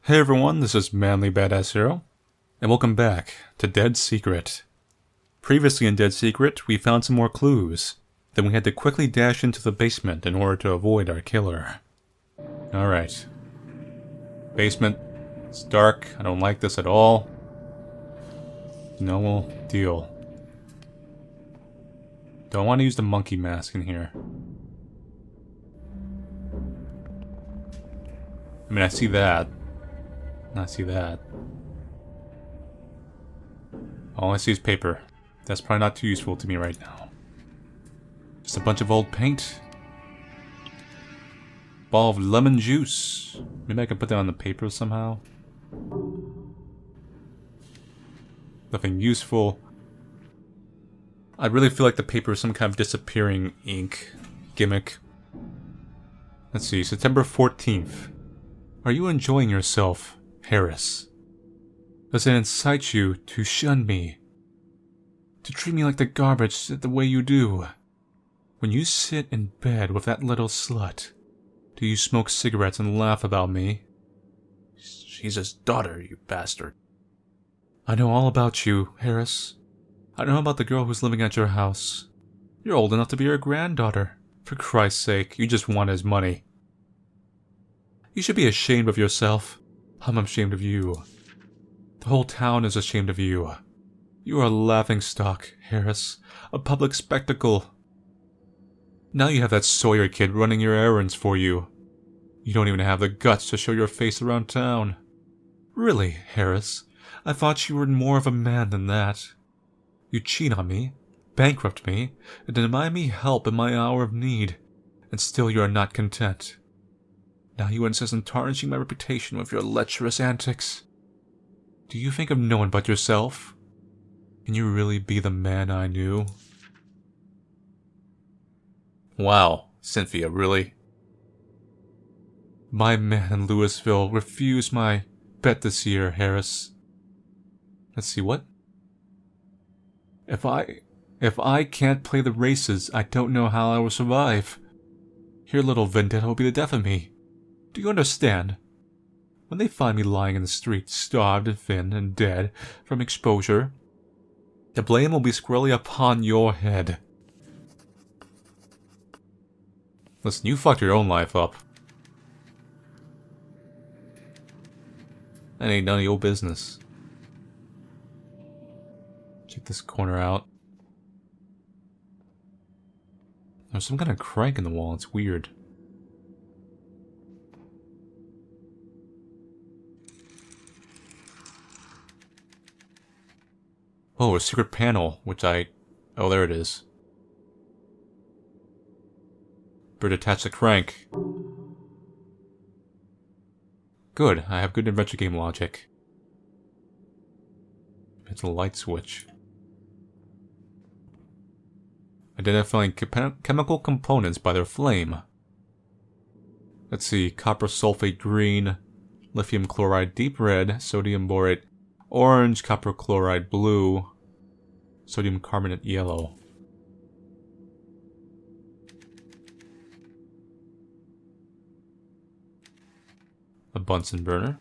Hey everyone, this is Manly Badass Hero, and welcome back to Dead Secret. Previously in Dead Secret, we found some more clues. Then we had to quickly dash into the basement in order to avoid our killer. Alright. Basement. It's dark. I don't like this at all. No deal. Don't want to use the monkey mask in here. I mean, I see that. I see that. All I see is paper. That's probably not too useful to me right now. Just a bunch of old paint. Ball of lemon juice. Maybe I can put that on the paper somehow. Nothing useful. I really feel like the paper is some kind of disappearing ink gimmick. Let's see, September 14th. Are you enjoying yourself, Harris? Does it incite you to shun me? To treat me like the garbage the way you do? When you sit in bed with that little slut, do you smoke cigarettes and laugh about me? She's his daughter, you bastard. I know all about you, Harris. I know about the girl who's living at your house. You're old enough to be her granddaughter. For Christ's sake, you just want his money. You should be ashamed of yourself. I'm ashamed of you. The whole town is ashamed of you. You are a laughingstock, Harris. A public spectacle. Now you have that Sawyer kid running your errands for you. You don't even have the guts to show your face around town. Really, Harris, I thought you were more of a man than that. You cheat on me, bankrupt me, and deny me help in my hour of need, and still you are not content. Now you insist on tarnishing my reputation with your lecherous antics. Do you think of no one but yourself? Can you really be the man I knew? Wow, Cynthia, really? My man in Louisville refused my bet this year, Harris. Let's see, what? If I can't play the races, I don't know how I will survive. Your little vendetta will be the death of me. Do you understand? When they find me lying in the street, starved and thin and dead from exposure, the blame will be squarely upon your head. Listen, you fucked your own life up. That ain't none of your business. Check this corner out. There's some kind of crank in the wall, it's weird. Oh, a secret panel, which oh, there it is. Better detach the crank. Good, I have good adventure game logic. It's a light switch. Identifying chemical components by their flame. Let's see, copper sulfate green, lithium chloride deep red, sodium borate orange, copper chloride blue, sodium carbonate yellow. A Bunsen burner.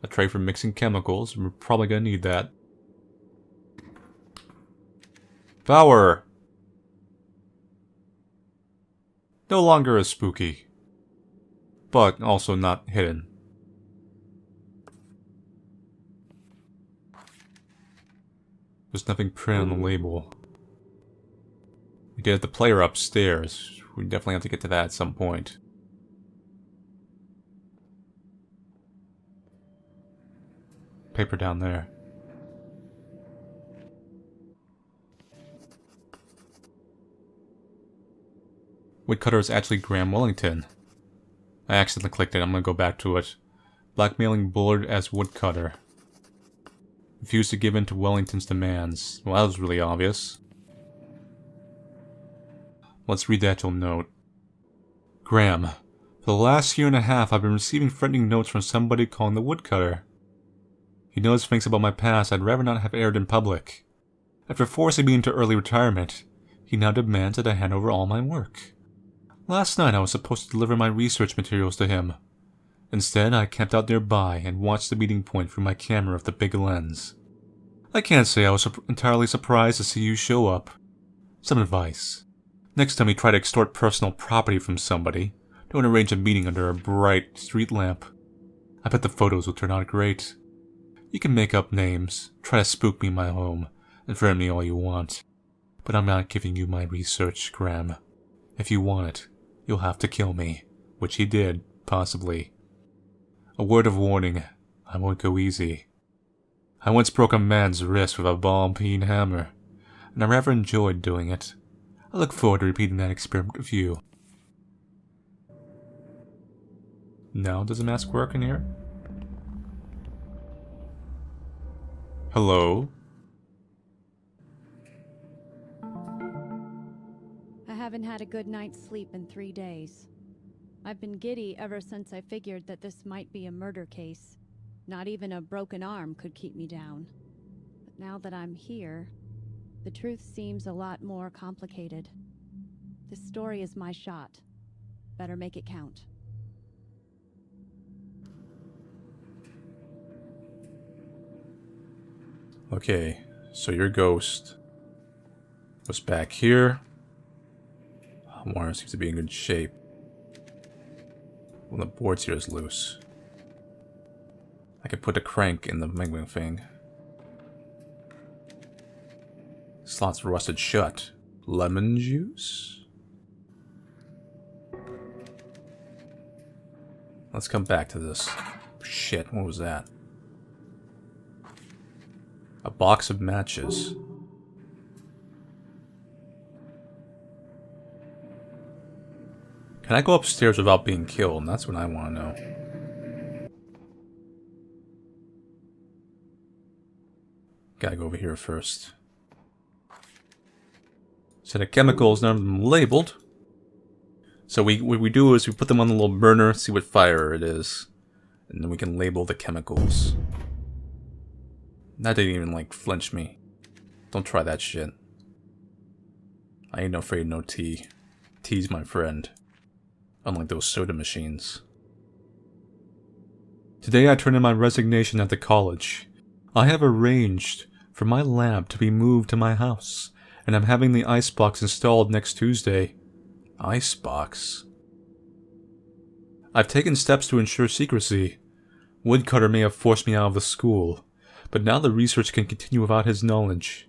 A tray for mixing chemicals. We're probably gonna need that. Power! No longer as spooky. But also not hidden. There's nothing printed on the label. We did have the player upstairs. We definitely have to get to that at some point. Paper down there. Woodcutter is actually Graham Wellington. I accidentally clicked it. I'm gonna go back to it. Blackmailing Bullard as woodcutter. Refused to give in to Wellington's demands. Well, that was really obvious. Let's read the actual note. Graham, for the last year and a half I've been receiving threatening notes from somebody calling the woodcutter. He knows things about my past I'd rather not have aired in public. After forcing me into early retirement, he now demands that I hand over all my work. Last night I was supposed to deliver my research materials to him, Instead, I camped out nearby and watched the meeting point through my camera of the big lens. I can't say I was entirely surprised to see you show up. Some advice. Next time you try to extort personal property from somebody, don't arrange a meeting under a bright street lamp. I bet the photos will turn out great. You can make up names, try to spook me in my home, and threaten me all you want. But I'm not giving you my research, Graham. If you want it, you'll have to kill me, which he did, possibly. A word of warning, I won't go easy. I once broke a man's wrist with a ball-peen hammer, and I rather enjoyed doing it. I look forward to repeating that experiment with you. Now, does the mask work in here? Hello? I haven't had a good night's sleep in 3 days. I've been giddy ever since I figured that this might be a murder case. Not even a broken arm could keep me down. But now that I'm here, the truth seems a lot more complicated. This story is my shot. Better make it count. Okay, so your ghost was back here. Wire seems to be in good shape. Well, the board here is loose. I could put a crank in the wing thing. Slots rusted shut. Lemon juice? Let's come back to this. Shit, what was that? A box of matches. Can I go upstairs without being killed? That's what I want to know. Gotta go over here first. Set of chemicals, none of them labeled. So what we do is we put them on the little burner, see what fire it is. And then we can label the chemicals. That didn't even, like, flinch me. Don't try that shit. I ain't no afraid of no tea. Tea's my friend. Unlike those soda machines. Today I turn in my resignation at the college. I have arranged for my lab to be moved to my house, and I'm having the icebox installed next Tuesday. Icebox? I've taken steps to ensure secrecy. Woodcutter may have forced me out of the school, but now the research can continue without his knowledge.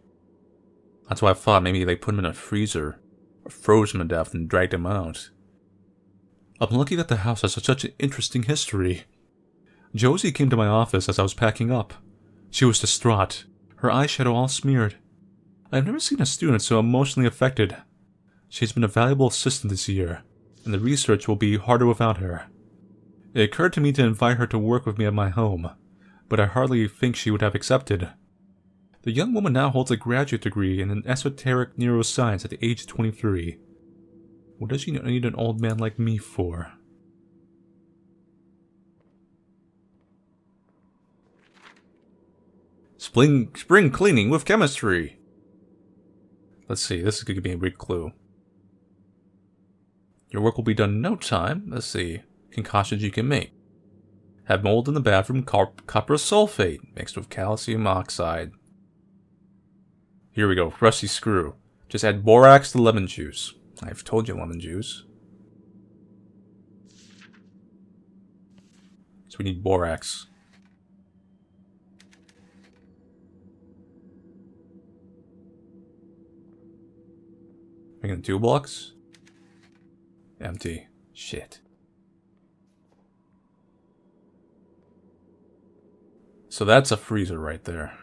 That's why I thought maybe they put him in a freezer, or froze him to death and dragged him out. I'm lucky that the house has such an interesting history. Josie came to my office as I was packing up. She was distraught, her eyeshadow all smeared. I've never seen a student so emotionally affected. She's been a valuable assistant this year, and the research will be harder without her. It occurred to me to invite her to work with me at my home, but I hardly think she would have accepted. The young woman now holds a graduate degree in an esoteric neuroscience at the age of 23. What does she need an old man like me for? Spring cleaning with chemistry. Let's see, this is going to be a big clue. Your work will be done in no time. Let's see. Concoctions you can make. Have mold in the bathroom, copper sulfate mixed with calcium oxide. Here we go, rusty screw. Just add borax to lemon juice. I've told you lemon juice. So we need borax. Making 2 blocks? Empty. Shit. So that's a freezer right there.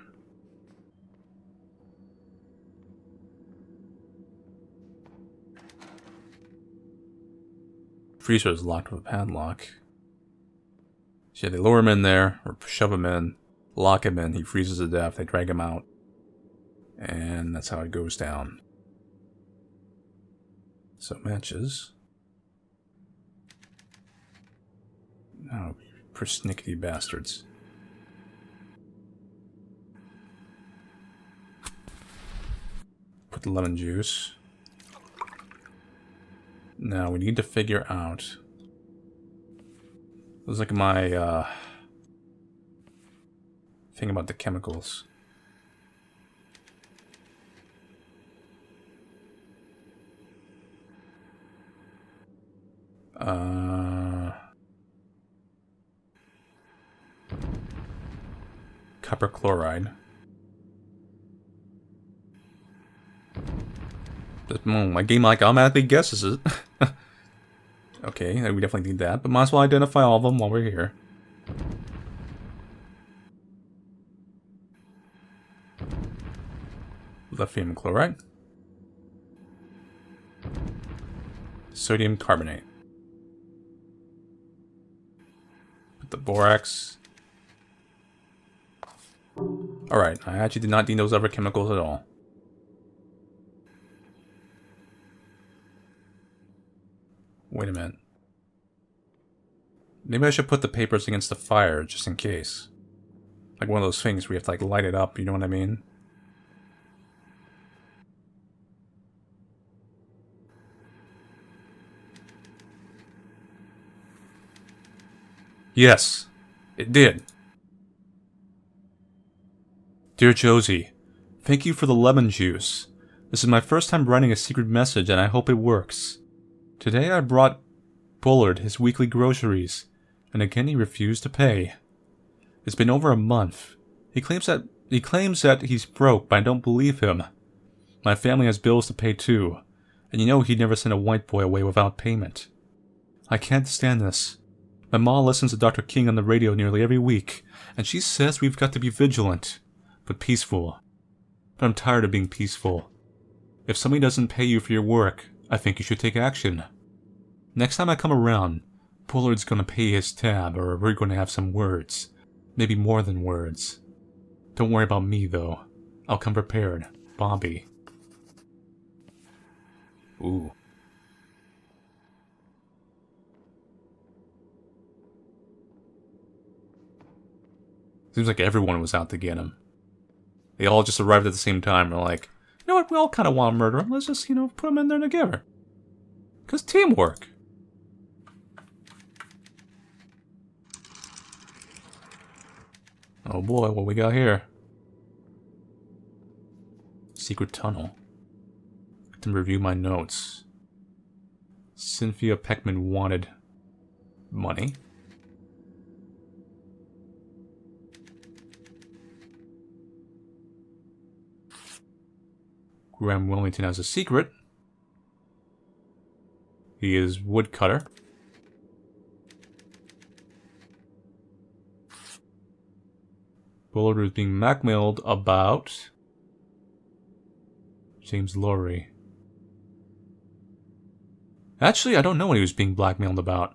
Freezer is locked with a padlock. So yeah, they lure him in there, or shove him in, lock him in, he freezes to death, they drag him out. And that's how it goes down. So matches. Oh, persnickety bastards. Put the lemon juice. Now we need to figure out Let's look at my thing about the chemicals. Copper chloride. My game like automatically guesses it. Okay, we definitely need that, but might as well identify all of them while we're here. Lithium chloride. Sodium carbonate. Put the borax. Alright, I actually did not need those other chemicals at all. Wait a minute. Maybe I should put the papers against the fire, just in case. Like one of those things where you have to like light it up, you know what I mean? Yes, it did. Dear Josie, thank you for the lemon juice. This is my first time writing a secret message and I hope it works. Today I brought Bullard his weekly groceries, and again he refused to pay. It's been over a month. He claims that he's broke, but I don't believe him. My family has bills to pay too, and you know he'd never send a white boy away without payment. I can't stand this. My mom listens to Dr. King on the radio nearly every week, and she says we've got to be vigilant, but peaceful. But I'm tired of being peaceful. If somebody doesn't pay you for your work, I think you should take action. Next time I come around, Bullard's gonna pay his tab, or we're gonna have some words. Maybe more than words. Don't worry about me, though. I'll come prepared. Bobby. Ooh. Seems like everyone was out to get him. They all just arrived at the same time. They're like, you know what, we all kind of want to murder him. Let's just, put him in there together. Because teamwork. Oh boy, what we got here? Secret tunnel. To review my notes. Cynthia Peckman wanted money. Graham Wellington has a secret. He is woodcutter. Bullard is being blackmailed about James Lowry. Actually, I don't know what he was being blackmailed about.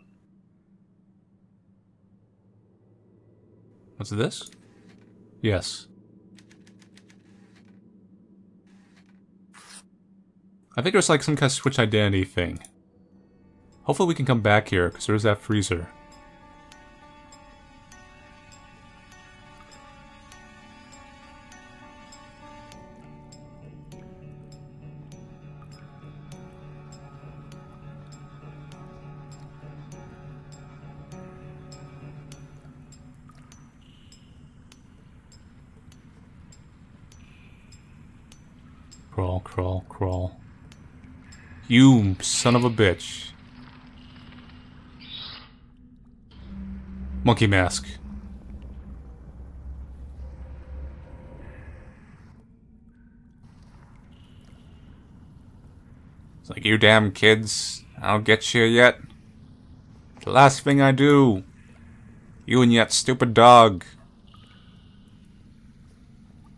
What's this? Yes. I think there's like some kind of switch identity thing. Hopefully we can come back here, because there's that freezer. Crawl, crawl, crawl. You son of a bitch. Monkey mask. It's like, you damn kids, I'll get you yet. The last thing I do. You and that stupid dog.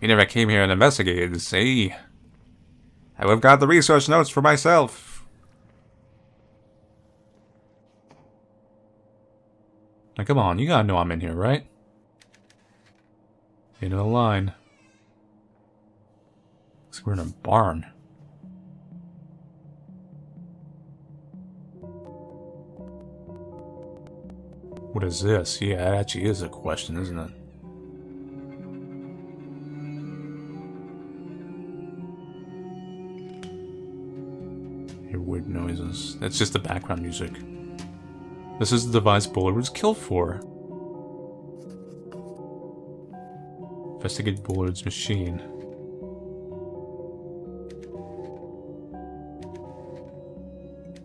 You never came here and investigated, see? I would've got the research notes for myself. Now come on, you gotta know I'm in here, right? End of the line. Looks like we're in a barn. What is this? Yeah, that actually is a question, isn't it? Hear weird noises. That's just the background music. This is the device Bullard was killed for. Investigate Bullard's machine.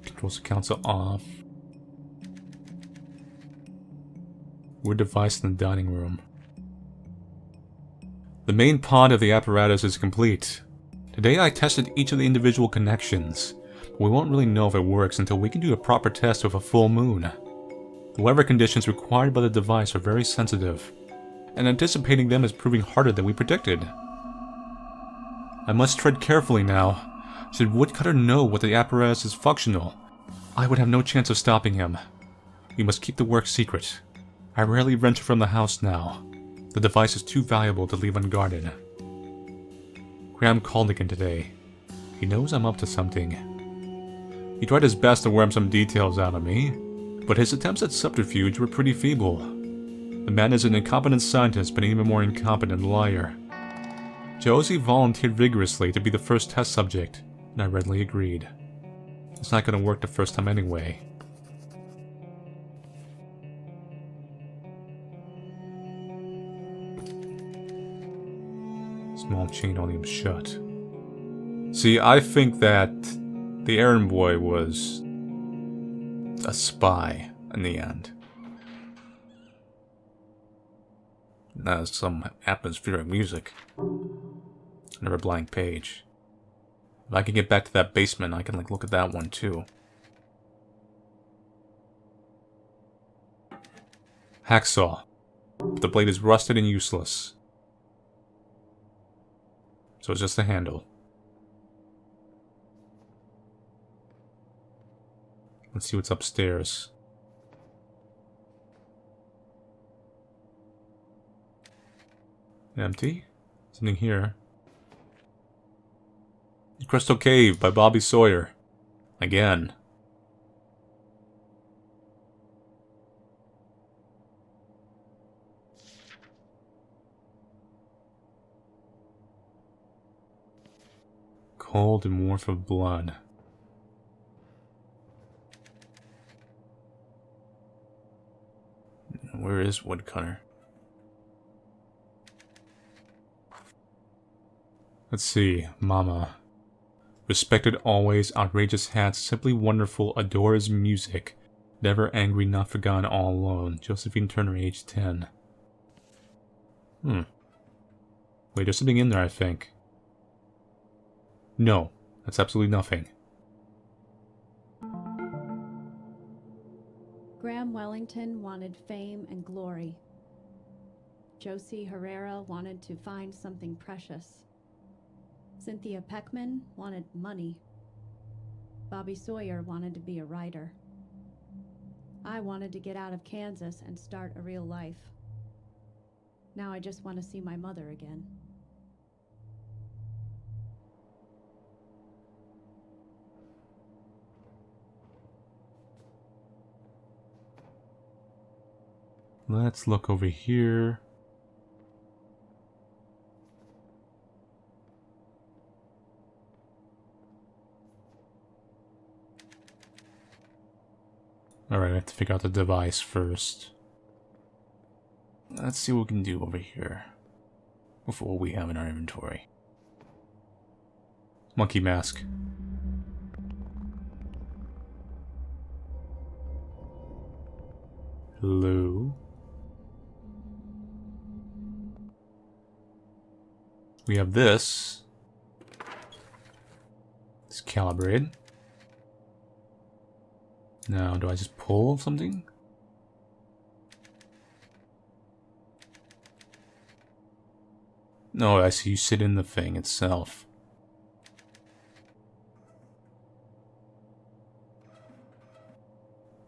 Controls accounts are off. Weird device in the dining room. The main pod of the apparatus is complete. Today I tested each of the individual connections. We won't really know if it works until we can do a proper test with a full moon. The weather conditions required by the device are very sensitive, and anticipating them is proving harder than we predicted. I must tread carefully now. Should Woodcutter know what the apparatus is functional, I would have no chance of stopping him. We must keep the work secret. I rarely venture from the house now. The device is too valuable to leave unguarded. Graham called again today. He knows I'm up to something. He tried his best to worm some details out of me, but his attempts at subterfuge were pretty feeble. The man is an incompetent scientist, but an even more incompetent liar. Josie volunteered vigorously to be the first test subject, and I readily agreed. It's not going to work the first time anyway. Small chain holding him shut. See, I think that the errand boy was a spy in the end. That's some atmospheric music. Another blank page. If I can get back to that basement, I can look at that one too. Hacksaw. The blade is rusted and useless. So it's just a handle. Let's see what's upstairs. Empty? Something here. Crystal Cave by Bobby Sawyer. Again. Cold and warmth of blood. Where is Woodcutter? Let's see. Mama. Respected always, outrageous hats, simply wonderful, adores music. Never angry, not forgotten, all alone. Josephine Turner, age 10. Wait, there's something in there, I think. No, that's absolutely nothing. Graham Wellington wanted fame and glory. Josie Herrera wanted to find something precious. Cynthia Peckman wanted money. Bobby Sawyer wanted to be a writer. I wanted to get out of Kansas and start a real life. Now I just want to see my mother again. Let's look over here. Alright, I have to figure out the device first. Let's see what we can do over here with what we have in our inventory. Monkey mask. Hello. We have this. It's calibrated. Now, do I just pull something? No, I see you sit in the thing itself.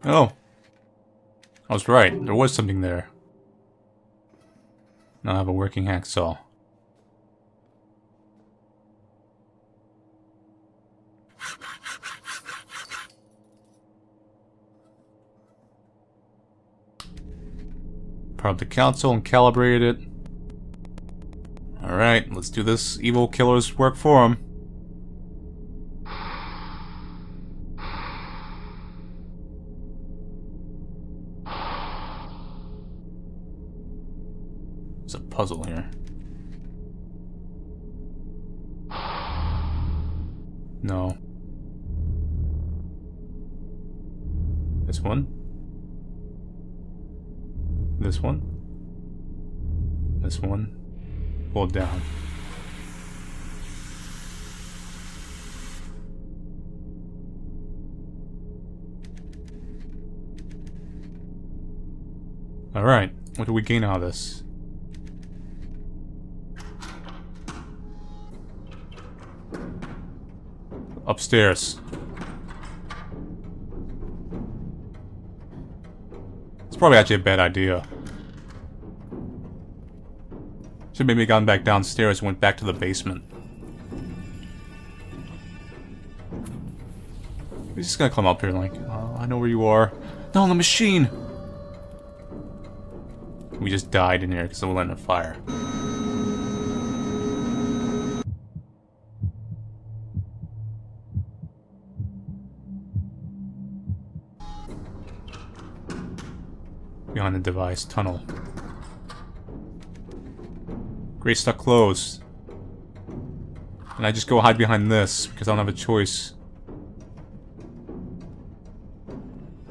Oh. I was right. There was something there. Now I have a working hacksaw. Powered the console and calibrated it. Alright, let's do this evil killer's work for him. There's a puzzle here. No. This one? This one? This one? Hold down. Alright, what do we gain out of this? Upstairs. It's probably actually a bad idea. Should maybe gone back downstairs and went back to the basement. He's just gonna come up here like, oh, I know where you are. No, the machine! We just died in here because we lit on fire. Behind the device tunnel. Great, stuck closed. And I just go hide behind this because I don't have a choice.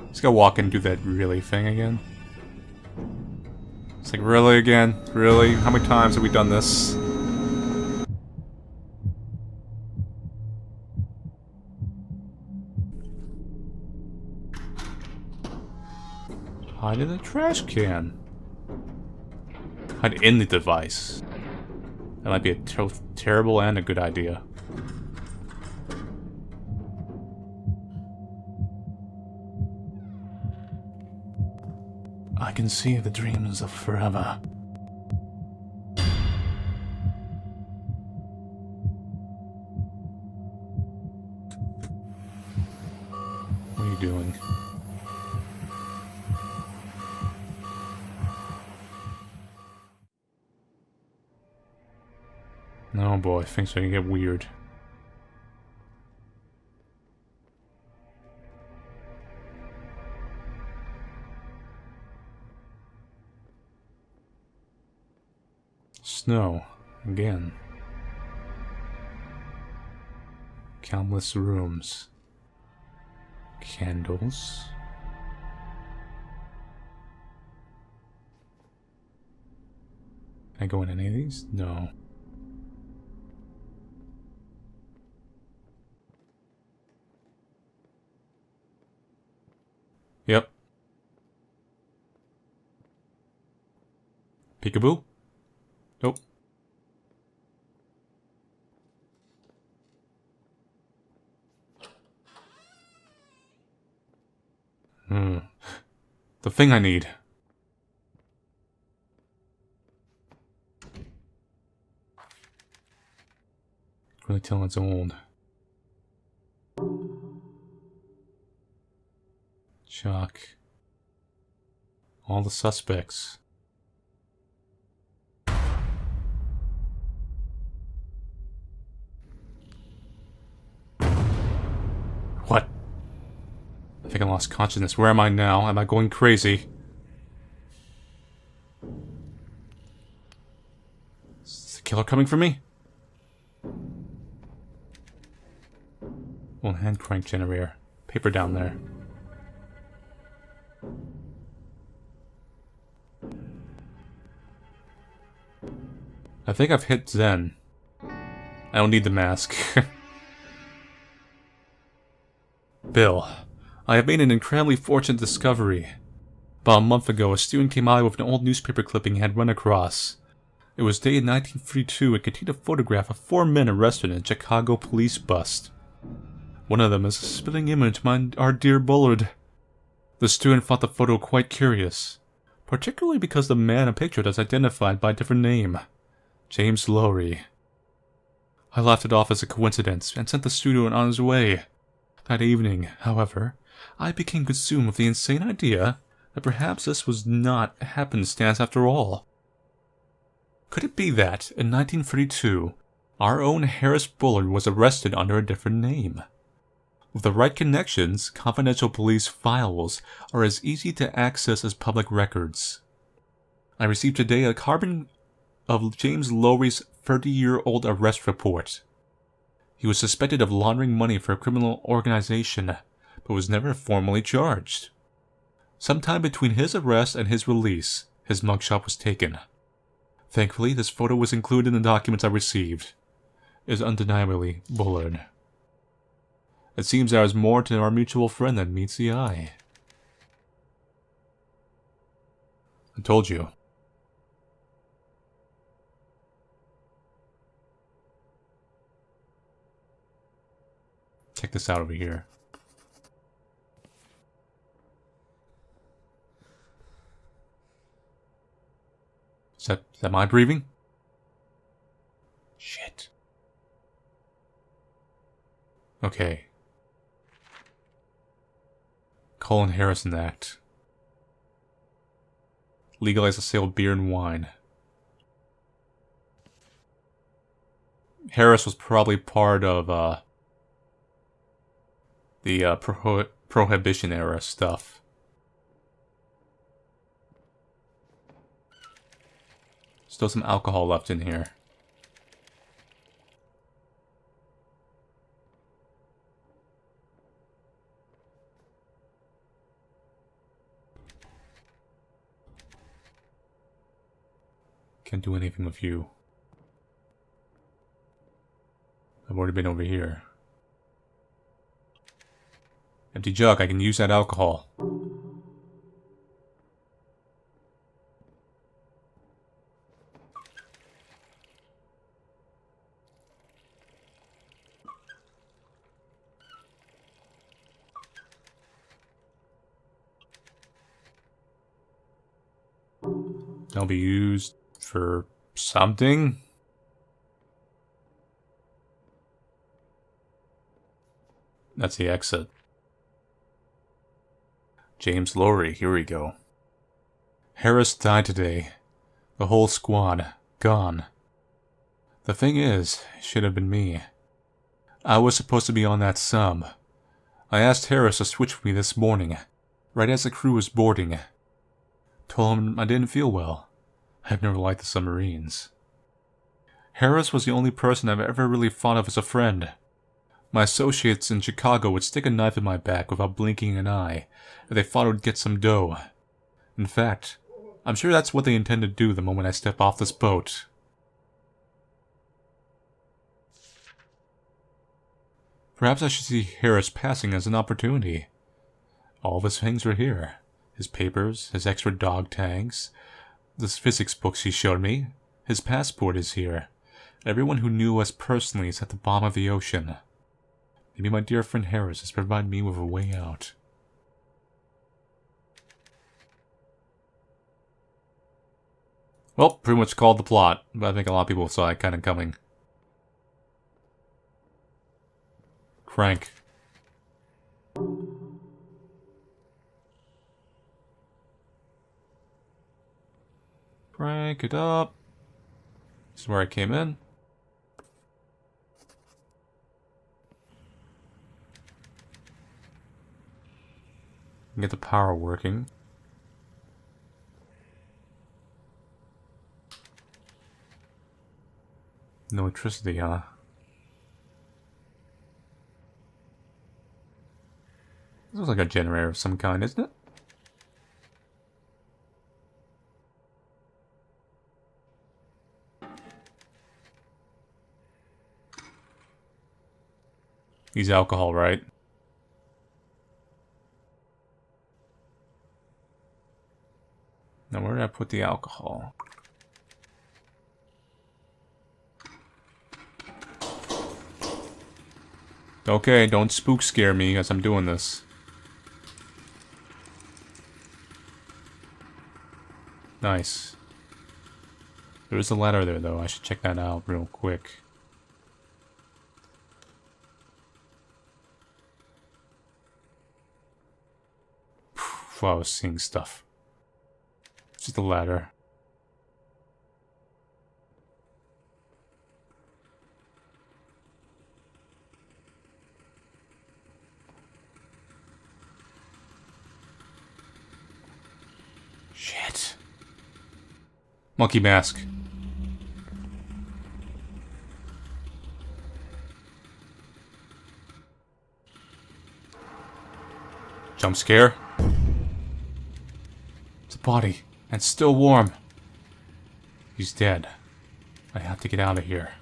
Just gotta walk in and do that really thing again. It's like, really again? Really? How many times have we done this? Hide in the trash can. Hide in the device. That might be a terrible and a good idea. I can see the dreams of forever. What are you doing? Oh boy, things are gonna get weird. Snow, again. Countless rooms. Candles. Can I go in any of these? No. Yep. Peekaboo? Nope. The thing I need. Really tell it's old. Chalk. All the suspects. What? I think I lost consciousness. Where am I now? Am I going crazy? Is the killer coming for me? Well, hand crank generator. Paper down there. I think I've hit Zen. I don't need the mask. Bill, I have made an incredibly fortunate discovery. About a month ago, a student came out with an old newspaper clipping he had run across. It was dated 1932 and contained a photograph of 4 men arrested in a Chicago police bust. One of them is a spitting image of our dear Bullard. The student thought the photo quite curious, particularly because the man in picture was identified by a different name. James Lowry. I laughed it off as a coincidence and sent the student on his way. That evening, however, I became consumed with the insane idea that perhaps this was not happenstance after all. Could it be that, in 1932, our own Harris Bullard was arrested under a different name? With the right connections, confidential police files are as easy to access as public records. I received today a carbon of James Lowry's 30-year-old arrest report. He was suspected of laundering money for a criminal organization, but was never formally charged. Sometime between his arrest and his release, his mugshot was taken. Thankfully, this photo was included in the documents I received. It is undeniably Bullard. It seems there is more to our mutual friend than meets the eye. I told you. Check this out over here. Is that my breathing? Shit. Okay. Colin Harrison Act. Legalize the sale of beer and wine. Harris was probably part of the Prohibition era stuff. Still some alcohol left in here. Can't do anything with you. I've already been over here. Empty jug, I can use that alcohol. That'll be used for something. That's the exit. James Lowry, here we go. Harris died today. The whole squad, gone. The thing is, it should have been me. I was supposed to be on that sub. I asked Harris to switch with me this morning, right as the crew was boarding. Told him I didn't feel well. I've never liked the submarines. Harris was the only person I've ever really thought of as a friend. My associates in Chicago would stick a knife in my back without blinking an eye if they thought I would get some dough. In fact, I'm sure that's what they intend to do the moment I step off this boat. Perhaps I should see Harris passing as an opportunity. All of his things are here. His papers, his extra dog tags, the physics books he showed me. His passport is here. Everyone who knew us personally is at the bottom of the ocean. Maybe my dear friend Harris has provided me with a way out. Well, pretty much called the plot, but I think a lot of people saw it kind of coming. Crank. Crank it up. This is where I came in. Get the power working. No electricity, huh? This looks like a generator of some kind, isn't it? Use alcohol, right? Now where did I put the alcohol? Okay, don't spook scare me as I'm doing this. Nice. There is a ladder there though, I should check that out real quick. Wow, I was seeing stuff. It's just a ladder. Shit. Monkey mask. Jump scare. It's a body, and still warm. He's dead. I have to get out of here.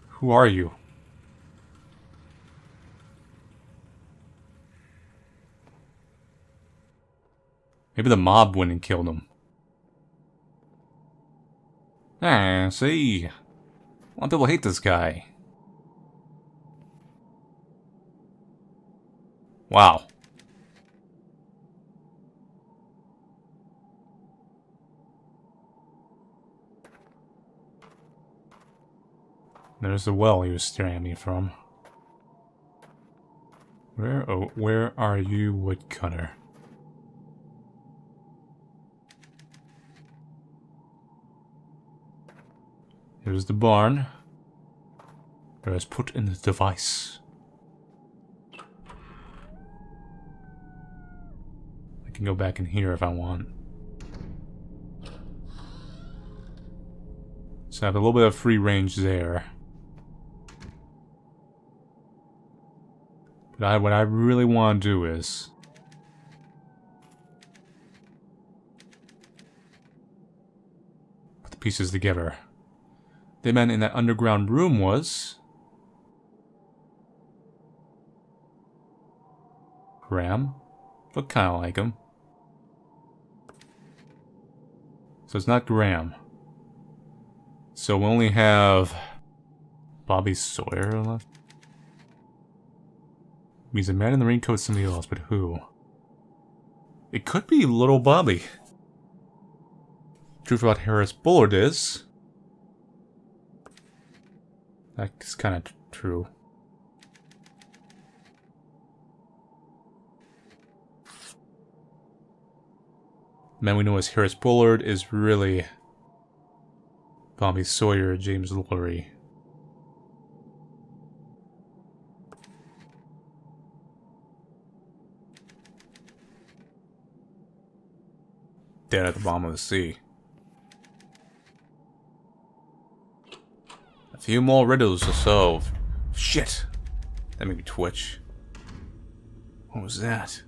Who are you? Maybe the mob went and killed him. Ah, see? A lot of people hate this guy. Wow. There's the well he was staring at me from. Where are you, woodcutter? Here's the barn. Where it's put in the device. I can go back in here if I want. So I have a little bit of free range there. But what I really want to do is put the pieces together. The man in that underground room was Graham. Look kind of like him. So it's not Graham. So we only have Bobby Sawyer left. Means a man in the raincoat is somebody else, but who? It could be little Bobby. Truth about Harris Bullard is that's kind of true. The man we know as Harris Bullard is really Bobby Sawyer, James Lurie. Dead at the bottom of the sea. A few more riddles to solve. Shit! That made me twitch. What was that?